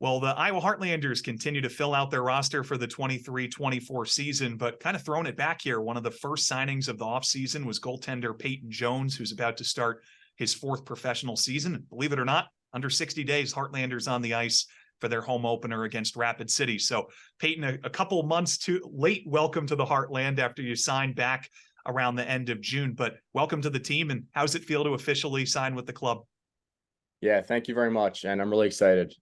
Well, the Iowa Heartlanders continue to fill out their roster for the 23-24 season, but kind of throwing it back here. One of the first signings of the offseason was goaltender Peyton Jones, who's about to start his fourth professional season. Believe it or not, under 60 days, Heartlanders on the ice for their home opener against Rapid City. So Peyton, a couple months too late welcome to the Heartland after you signed back around the end of June, but welcome to the team. And how's it feel to officially sign with the club? Yeah, thank you very much. And I'm really excited.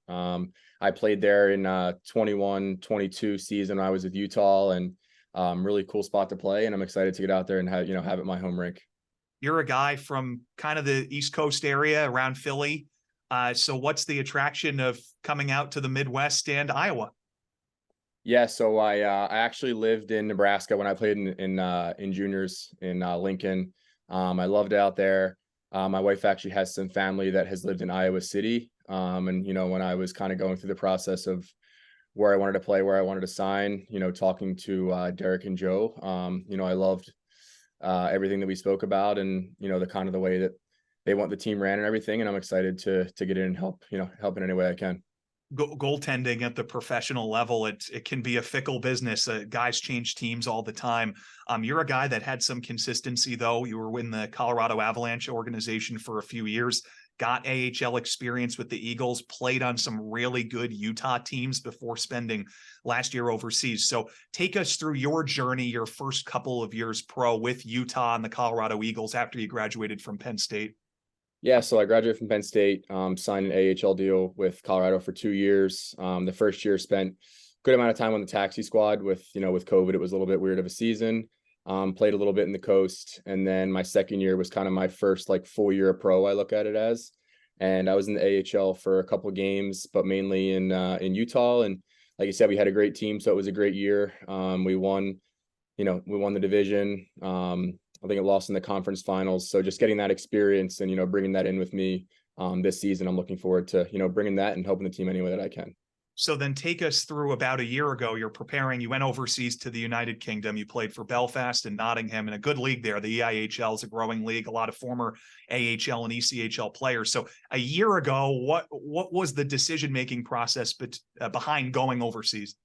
I played there in 21-22 season. I was with Utah, and really cool spot to play. And I'm excited to get out there and have it my home rink. You're a guy from kind of the East Coast area around Philly. So what's the attraction of coming out to the Midwest and Iowa? Yeah, so I actually lived in Nebraska when I played in juniors in Lincoln. I loved it out there. My wife actually has some family that has lived in Iowa City. And, when I was kind of going through the process of where I wanted to play, where I wanted to sign, talking to Derek and Joe, I loved everything that we spoke about, and, the kind of the way that they want the team ran and everything. And I'm excited to get in and help in any way I can. Goaltending at the professional level, it can be a fickle business. Guys change teams all the time. You're a guy that had some consistency, though. You were in the Colorado Avalanche organization for a few years, got AHL experience with the Eagles, played on some really good Utah teams before spending last year overseas. So take us through your journey, your first couple of years pro with Utah and the Colorado Eagles after you graduated from Penn State. Yeah, so I graduated from Penn State, signed an AHL deal with Colorado for 2 years. The first year spent a good amount of time on the taxi squad with COVID. It was a little bit weird of a season. Played a little bit in the coast. And then my second year was kind of my first full year of pro, I look at it as. And I was in the AHL for a couple of games, but mainly in Utah. And like you said, we had a great team. So it was a great year. We won the division. I think it lost in the conference finals. So just getting that experience and, bringing that in with me this season, I'm looking forward to, bringing that and helping the team any way that I can. So then take us through about a year ago. You're preparing. You went overseas to the United Kingdom. You played for Belfast and Nottingham in a good league there. The EIHL is a growing league, a lot of former AHL and ECHL players. So a year ago, what was the decision-making process behind going overseas?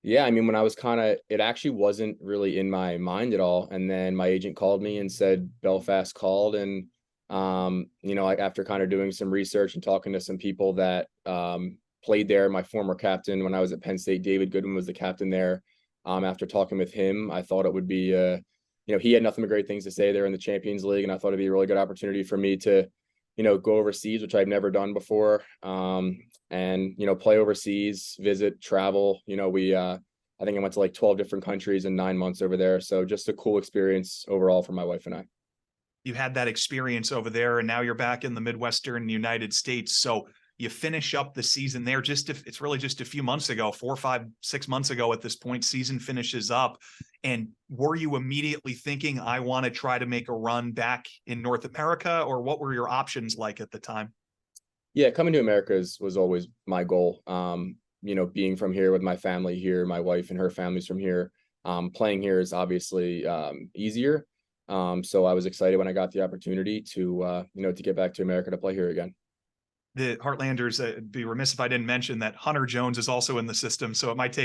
Yeah, I mean, when I was it actually wasn't really in my mind at all. And then my agent called me and said Belfast called. And, after kind of doing some research and talking to some people that played there, my former captain when I was at Penn State, David Goodman, was the captain there. After talking with him, I thought it would be, he had nothing but great things to say there in the Champions League. And I thought it'd be a really good opportunity for me to, go overseas, which I've never done before. And, play overseas, visit, travel. I think I went to 12 different countries in 9 months over there. So just a cool experience overall for my wife and I. You had that experience over there, and now you're back in the Midwestern United States. So you finish up the season there. It's really just a few months ago, 4, 5, 6 months ago at this point, season finishes up. And were you immediately thinking, I want to try to make a run back in North America, or what were your options like at the time? Yeah, coming to America was always my goal. Being from here with my family here, my wife and her family's from here. Playing here is obviously easier. So I was excited when I got the opportunity to get back to America to play here again. The Heartlanders, be remiss if I didn't mention that Hunter Jones is also in the system. So it might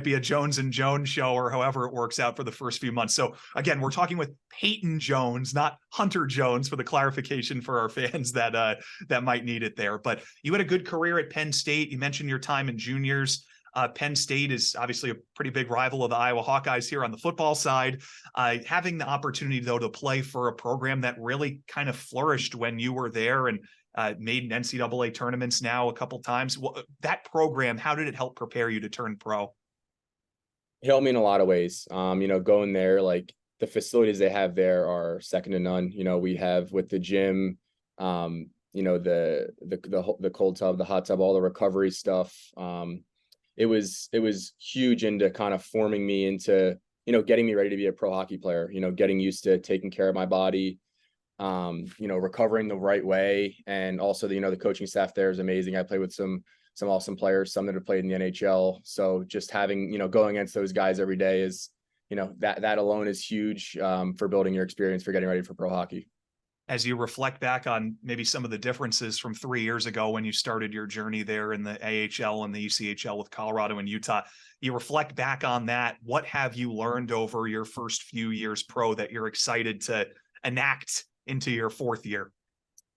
be a Jones and Jones show, or however it works out for the first few months. So again, we're talking with Peyton Jones, not Hunter Jones, for the clarification for our fans that might need it there. But you had a good career at Penn State. You mentioned your time in juniors. Penn State is obviously a pretty big rival of the Iowa Hawkeyes here on the football side. Having the opportunity, though, to play for a program that really kind of flourished when you were there and made NCAA tournaments now a couple times. That program, how did it help prepare you to turn pro? It helped me in a lot of ways. Going there, the facilities they have there are second to none. We have with the gym, the cold tub, the hot tub, all the recovery stuff. It was huge into kind of forming me into, getting me ready to be a pro hockey player, getting used to taking care of my body, recovering the right way. And also the coaching staff there is amazing. I played with some awesome players, some that have played in the NHL. So just having, going against those guys every day is, that alone is huge for building your experience for getting ready for pro hockey. as you reflect back on maybe some of the differences from 3 years ago when you started your journey there in the AHL and the ECHL with Colorado and Utah, you reflect back on that. What have you learned over your first few years pro that you're excited to enact into your fourth year?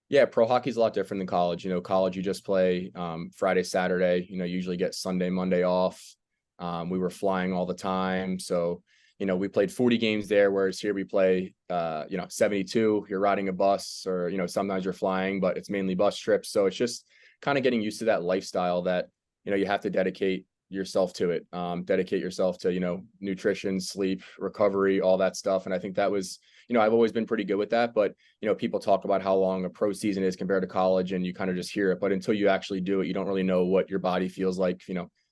Yeah, pro hockey is a lot different than college. College, you just play Friday, Saturday, usually get Sunday, Monday off. We were flying all the time. So, we played 40 games there, whereas here we play, 72. You're riding a bus or, sometimes you're flying, but it's mainly bus trips. So it's just kind of getting used to that lifestyle that, you have to dedicate yourself to it, dedicate yourself to, nutrition, sleep, recovery, all that stuff. And I think that was, I've always been pretty good with that, but, people talk about how long a pro season is compared to college and you kind of just hear it, but until you actually do it, you don't really know what your body feels like,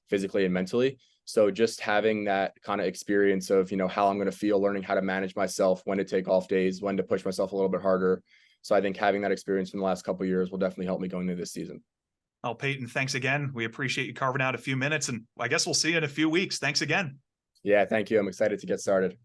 physically and mentally. So just having that kind of experience of, how I'm going to feel, learning how to manage myself, when to take off days, when to push myself a little bit harder. So I think having that experience from the last couple of years will definitely help me going into this season. Oh, Peyton, thanks again. We appreciate you carving out a few minutes, and I guess we'll see you in a few weeks. Thanks again. Yeah, thank you. I'm excited to get started.